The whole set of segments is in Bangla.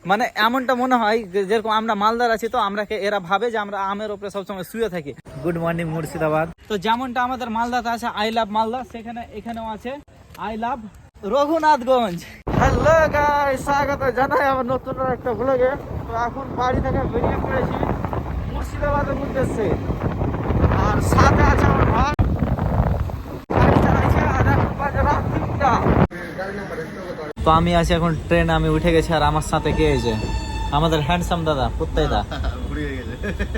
মানে এমনটা মনে হয় যেরকম আমরা মালদার আছি তো আমরা এরা ভাবে যে আমরা আমের উপরে সবসময় শুয়ে থাকি। Good morning Murshidabad. তো যেমনটা আমাদের মালদাতে আছে আই লাভ মালদা, সেখানে এখানেও আছে I love Raghunathganj. Hello guys, স্বাগত জানাই আমার নতুন একটা ব্লগে। তো এখন বাড়ি থেকে বেরিয়ে পড়েছি মুর্শিদাবাদের উদ্দেশ্যে, আর সাথে আছে আমার ভাই। গাড়ি চালাইছে আর এখন বাজে রাত 3টা। তো আমি আছি এখন ট্রেনে, আমি উঠে গেছি আর আমার সাথে কে এসে আমাদের হ্যান্ডসাম দাদা পুত্তাই দা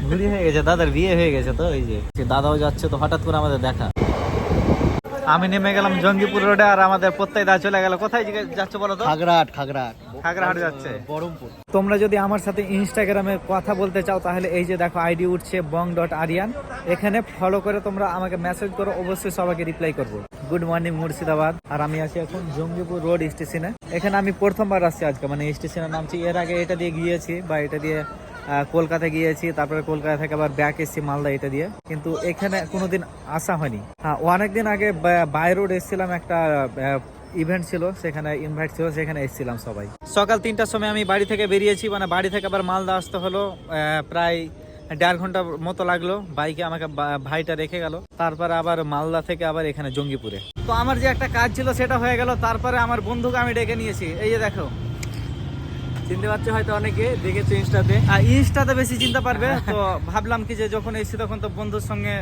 ঘুরি হয়ে গেছে, দাদার বিয়ে হয়ে গেছে। তো এই যে দাদাও যাচ্ছে, তো হঠাৎ করে আমাদের দেখা। আমি নেমে গেলাম জঙ্গিপুর রোডে আর আমাদের প্রত্যেক দা চলে গেল। কোথায় যাচ্ছে বলো তো? খাগড়াহাট যাচ্ছে, বহরমপুর। তোমরা যদি আমার সাথে ইনস্টাগ্রামে কথা বলতে চাও তাহলে এই যে দেখো আইডি উঠছে bong.aryan, এখানে ফলো করে তোমরা আমাকে মেসেজ করো, অবশ্যই সবাইকে রিপ্লাই করবো। Good morning Murshidabad. আর আমি আছি এখন জঙ্গিপুর রোড স্টেশনে। এখানে আমি প্রথমবার আসছি আজকে, মানে স্টেশনে নামছি। এর আগে এটা দিয়ে গিয়েছি বা এটা দিয়ে কলকাতা গিয়েছি, তারপরে কলকাতা থেকে আবার ব্যাক এসেছি মালদা এটা দিয়ে, কিন্তু এখানে কোনোদিন আসা হয়নি। হ্যাঁ, অনেকদিন আগে বাই রোড এসেছিলাম, একটা ইভেন্ট ছিল, সেখানে ইনভাইট ছিল, সেখানে এসেছিলাম সবাই। সকাল 3টার সময় আমি বাড়ি থেকে বেরিয়েছি, মানে বাড়ি থেকে আবার মালদা আসতে হলো প্রায় 1.5 ঘন্টা মতো লাগলো। বাইকে আমাকে ভাইটা রেখে গেল, তারপরে আবার মালদা থেকে আবার এখানে জঙ্গিপুরে। তো আমার যে একটা কাজ ছিল সেটা হয়ে গেল। তারপরে আমার বন্ধুকে আমি ডেকে নিয়েছি, এই যে দেখো, চিনতে পারছো হয়তো, অনেকে দেখেছো ইনস্টাতে বেশি চিনতে পারবে। তো ভাবলাম কি যে যখন এসেছি তখন তো বন্ধুর সঙ্গে,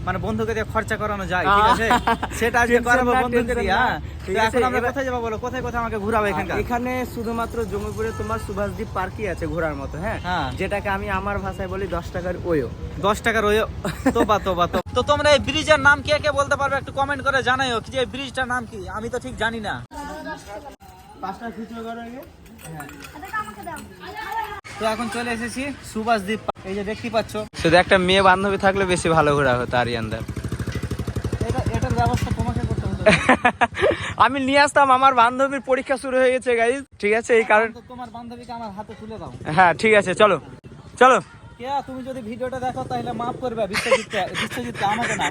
মানে বন্ধুকে দিয়ে খরচা করানো যায়, ঠিক আছে, সেটা আজকে করাবো বন্ধুকে দিয়ে। এখন আমরা কোথায় যাবো বলো, কোথায় কোথায় আমাকে ঘুরাবো? এখানে শুধুমাত্র জঙ্গিপুরে তোমার সুভাষদ্বীপ পার্কই আছে ঘোরার মতো, হ্যাঁ, যেটাকে আমি আমার ভাষায় বলি 10 টাকার ওয়ো। 10 টাকার ওয়ো। তোবা। তো তোমরা এই ব্রিজের নাম কে কে বলতে পারবে একটু কমেন্ট করে জানাইও কি যে এই ব্রিজটার নাম কি, আমি তো ঠিক জানি না। 5টা খুচরো করো আগে। তো এখন চলে এসেছি সুভাষদ্বীপ, এই যে দেখতে পাচ্ছ। শুধু একটা মেয়ে বান্ধবী থাকলে বেশি ভালো ঘোরা হতো আরিয়ানদার। এটার ব্যবস্থা তোমাকে করতে হতো। আমি নিয়ে আসতাম, আমার বান্ধবীর পরীক্ষা শুরু হয়ে গেছে গাইস, ঠিক আছে, এই কারণে তোমার বান্ধবীকে আমার হাতে তুলে দাও। হ্যাঁ ঠিক আছে, চলো চলো। তুমি যদি ভিডিওটা দেখো তাহলে মাফ করবে, বিশ্বজিৎ আমাকে না।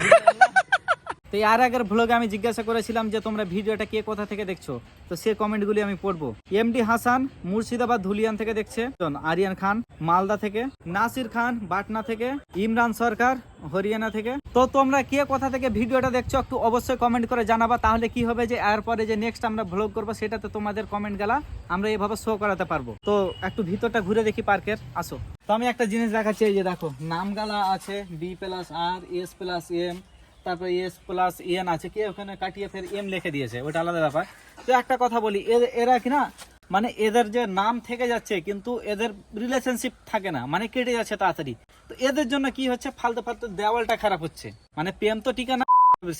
তো আর আগের ভ্লগে আমি জিজ্ঞাসা করেছিলাম যে তোমরা ভিডিওটা কে কোথা থেকে দেখছো, তো সে কমেন্টগুলি আমি পড়বো। এমডি হাসান মুর্শিদাবাদ ধুলিয়ান থেকে দেখছে, আরিয়ান খান মালদা থেকে, নাসির খান পাটনা থেকে, ইমরান সরকার হরিয়ানা থেকে। তো তোমরা কে কোথা থেকে ভিডিওটা দেখছো একটু অবশ্যই কমেন্ট করে জানাবা, তাহলে কি হবে যে এরপরে যে নেক্সট আমরা ভ্লগ করবো সেটাতে তোমাদের কমেন্ট গেলা আমরা এইভাবে শো করাতে পারবো। তো একটু ভিতরটা ঘুরে দেখি পার্কের, আসো। তো আমি একটা জিনিস দেখাচ্ছি, এই যে দেখো নাম গালা আছে B+R S+M, তারপরে S+N আছে, কি ওখানে কাটিয়ে ফের M লিখে দিয়েছে, ওটা আলাদা ব্যাপার। তো একটা কথা বলি, এরা কি না, মানে এদের যে নাম থেকে যাচ্ছে কিন্তু এদের রিলেশনশিপ থাকে না, মানে কেটে যাচ্ছে তাড়াতাড়ি। তো এদের জন্য কি হচ্ছে, ফালতু দেওয়ালটা খারাপ হচ্ছে, মানে প্রেম তো টিকা না,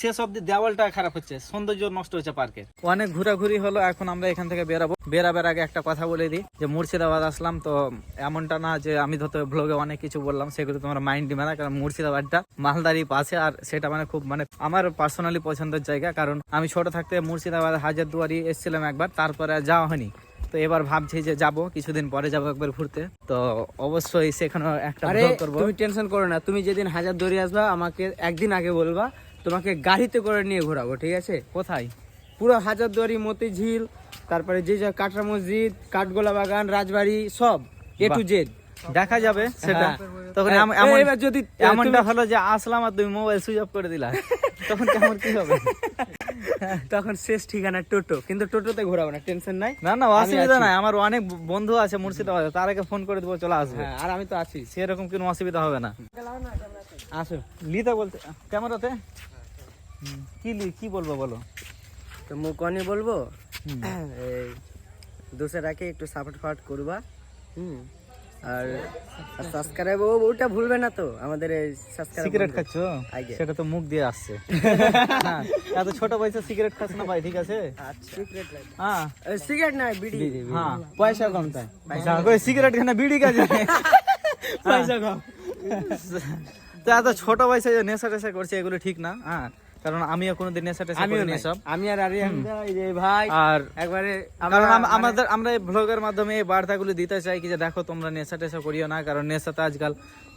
শেষ অব্দি দেওয়ালটা খারাপ হচ্ছে, সৌন্দর্য নষ্ট হচ্ছে পার্কের। অনেক ঘোরাঘুরি হলো, এখন আমরা এখান থেকে বেরাবো। বেরাবার আগে একটা কথা বলে দিই যে মুর্শিদাবাদ আসলাম, তো এমনটা না যে আমি ধরতে ব্লগে অনেক কিছু বললাম, সেগুলো তোমার মাইন্ড দিবে না, কারণ মুর্শিদাবাদটা মালদারই পাশে, আর সেটা মানে খুব মানে আমার পার্সোনালি পছন্দের জায়গা। কারণ আমি ছোট থাকতে মুর্শিদাবাদ হাজারদুয়ারি এসেছিলাম একবার, তারপরে যাওয়া হয়নি। তো এবার ভাবছি যে যাব, কিছুদিন পরে যাবো একবার ঘুরতে। তো অবশ্যই সেখানে একটা ব্লগ করব। তুমি টেনশন করো না, তুমি যেদিন হাজারদুয়ারি আসবা আমাকে একদিন আগে বলবা, তোমাকে গাড়িতে করে নিয়ে ঘোরাবো, ঠিক আছে? কোথায়? পুরো হাজারদুয়ারি, মতিঝিল, তারপরে যে কাটরা মসজিদ, কাঠগোলা বাগান, রাজবাড়ি, সব A to Z দেখা যাবে সেটা। তখন এবার যদি এমনটা হলো যে আসলাম আর তুমি মোবাইল সুইচ অফ করে দিলা, তখন কেমন কি হবে? তখন শেষ ঠিকানা টোটো, কিন্তু টোটোতে ঘোরাবো না, টেনশন নাই। না অসুবিধা নাই, আমার অনেক বন্ধু আছে মুর্শিদাবাদে, তারাকে ফোন করে দেবো, চলে আসবে। আর আমি তো আছি, সেরকম কোনো অসুবিধা হবে না। আসো লিতে বলতে ক্যামেরাতে কি বলবো বলো? তো মুকনি বলবো, এই দোসরাকে একটু সাপোর্ট করবা, আর সাবস্ক্রাইব ওটা ভুলবে না তো, আমাদের সাবস্ক্রাইব। সিগারেট খাচ্ছো? সেটা তো মুখ দিয়ে আসছে। এত ছোট বয়সে সিগারেট খাস না ভাই, ঠিক আছে? সিগারেট হ্যাঁ, সিগারেট না, বিড়ি। হ্যাঁ, পয়সা কম তাই সিগারেট খানা, বিড়ি কাজে পয়সা কম। তো এত ছোট বয়সে নেশা টেশা করছে, এগুলো ঠিক না। হ্যাঁ, কারণ আমিও কোনোদিন নেশা টেশা করিনি সব। আমি আর আরিয়ান ভাই, আর একবারে কারণ আমরা এই ব্লগের মাধ্যমে এই বার্তাগুলো দিতে চাই কি যে দেখো তোমরা নেশা টেশা করিও না, কারণ নেশাতে আজকাল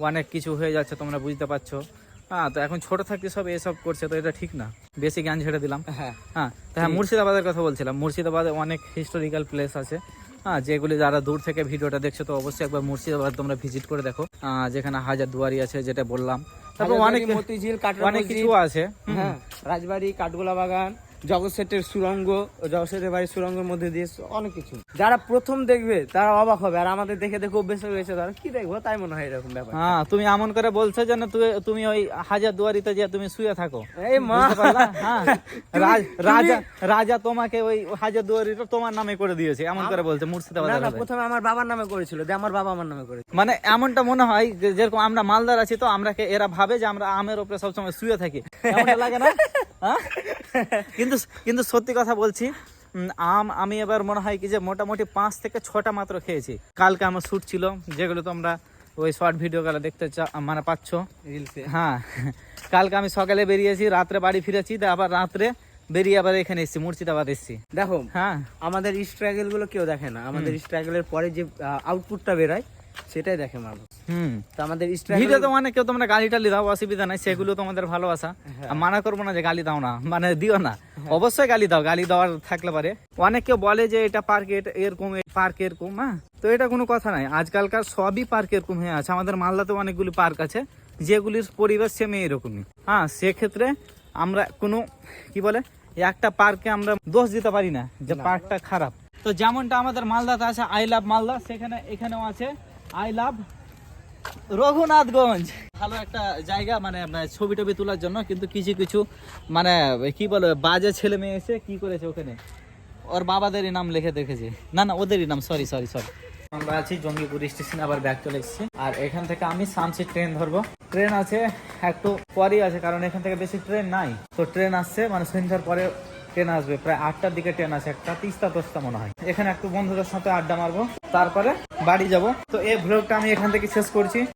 অনেক কিছু হয়ে যাচ্ছে, তোমরা বুঝতে পারছো। হ্যাঁ, তো এখন ছোট থাকতে সব এসব করছে, তো এটা ঠিক না। বেশি জ্ঞান ছেড়ে দিলাম। হ্যাঁ, মুর্শিদাবাদের কথা বলছিলাম। মুর্শিদাবাদে অনেক হিস্টোরিক্যাল প্লেস আছে, হ্যাঁ, যেগুলি যারা দূর থেকে ভিডিওটা দেখছো তো অবশ্যই একবার মুর্শিদাবাদ তোমরা ভিজিট করে দেখো, যেখানে হাজারদুয়ারি আছে যেটা বললাম, তারপর অনেক মতিঝিল, কাটরা অনেক কিছু মসজিদ, আছে। হ্যাঁ, রাজবাড়ি, কাঠগোলা বাগান, জগৎ সেটের সুরঙ্গ, জগৎ সেটের বাড়ির সুরঙ্গের মধ্যে দিয়ে অনেক কিছু। যারা প্রথম দেখবে তারা অবাক হবে, আর আমাদের দেখে দেখে অভ্যেস হয়ে গেছে, তারা কি দেখবো তাই মনে হয় এরকম ব্যাপার। হ্যাঁ, তুমি এমন করে বলছো যেন তুমি ওই হাজারদুয়ারিতে যে তুমি শুয়ে থাকো। এই মা, বুঝতে পারলা? হ্যাঁ, রাজা তোমাকে ওই হাজারদুয়ারিটা তোমার নামে করে দিয়েছে, এমন করে বলছে মুর্শিদাবাদ। না না, প্রথমে আমার বাবার নামে করেছিল, দিয়ে আমার বাবা আমার নামে করেছিল। মানে এমনটা মনে হয় যেরকম আমরা মালদার আছি তো এরা ভাবে যে আমরা আমের উপরে সবসময় শুয়ে থাকি, এমনটা লাগে না? হ্যাঁ? কিন্তু সত্যি কথা বলছি, আমি এবার মনে হয় কি যে মোটামুটি 5 থেকে 6টা মাত্র খেয়েছি। কালকে আমার শুট ছিল, যেগুলো তোমরা ওই শর্ট ভিডিও গুলো দেখতে মানে পাচ্ছ রিলসে। হ্যাঁ, কালকে আমি সকালে বেরিয়েছি, রাত্রে বাড়ি ফিরেছি, আবার রাত্রে বেরিয়ে আবার এখানে এসেছি, মুর্শিদাবাদ এসেছি। দেখো, হ্যাঁ, আমাদের স্ট্রাগল গুলো কেউ দেখে না, আমাদের স্ট্রাগলের পরে যে আউটপুটটা বেরোয় সেটাই দেখে মানুষ। তো আমাদের ভিডিও তো মানে কেউ তোমরা গালি টালি দাও, অসুবিধা নাই, সেগুলো তোমাদের ভালোবাসা, মানা করবো না যে গালি দাও না, মানে দিও না, অবশ্যই গালি দাও, গালি দেওয়ার থাকলে পারে। অনেক কেউ বলে যে এটা পার্ক এরকম, পার্ক এরকম, হ্যাঁ, তো এটা কোনো কথা নাই, আজকালকার সবই পার্ক এরকম হয়ে আছে। আমাদের মালদাতে অনেকগুলি পার্ক আছে যেগুলির পরিবেশ সেম এরকমই। হ্যাঁ, সেক্ষেত্রে আমরা কোনো কি বলে একটা পার্কে আমরা দোষ দিতে পারি না যে পার্কটা খারাপ। তো যেমনটা আমাদের মালদাতে আছে আই লাভ মালদা, এখানেও আছে আই লাভ রঘুনাথগঞ্জ। ভালো একটা জায়গা মানে ছবি টবি তোলার জন্য, কিন্তু কিছু কিছু মানে কি বলে বাজে ছেলে মেয়ে এসে কি করেছে ওখানে, ওর বাবাদেরই নাম লিখে দেখেছে, না ওদেরই নাম, সরি। আমরা আছি জঙ্গিপুর স্টেশনে, আবার ব্যাক চলে এসেছি, আর এখান থেকে আমি শামসি ট্রেন ধরবো। ট্রেন আছে একটু পরেই আছে, কারণ এখান থেকে বেশি ট্রেন নাই, তো ট্রেন আসছে মানে সন্ধ্যার পরে ট্রেন আসবে, প্রায় 8টার দিকে ট্রেন আছে, একটা 3টা-10টা মনে হয়। এখানে একটু বন্ধুদের সাথে আড্ডা মারবো, তারপরে বাড়ি যাব। তো এই ব্লগটা আমি এখান থেকে শেষ করছি।